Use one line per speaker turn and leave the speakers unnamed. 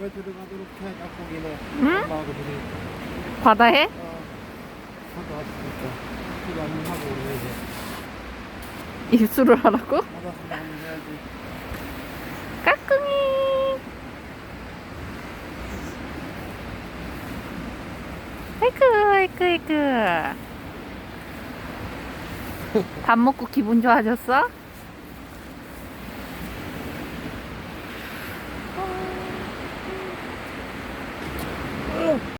왜 들어가도록 해, 닭고기는.
응?
엄마하고 둘이.
바다에?
저도 왔으니까. 이거 안 하고 우리 이제.
입수를 하라고?
바다 수영 해야지.
까꿍이. 아이쿠, 아이쿠, 아이쿠. 밥 먹고 기분 좋아졌어?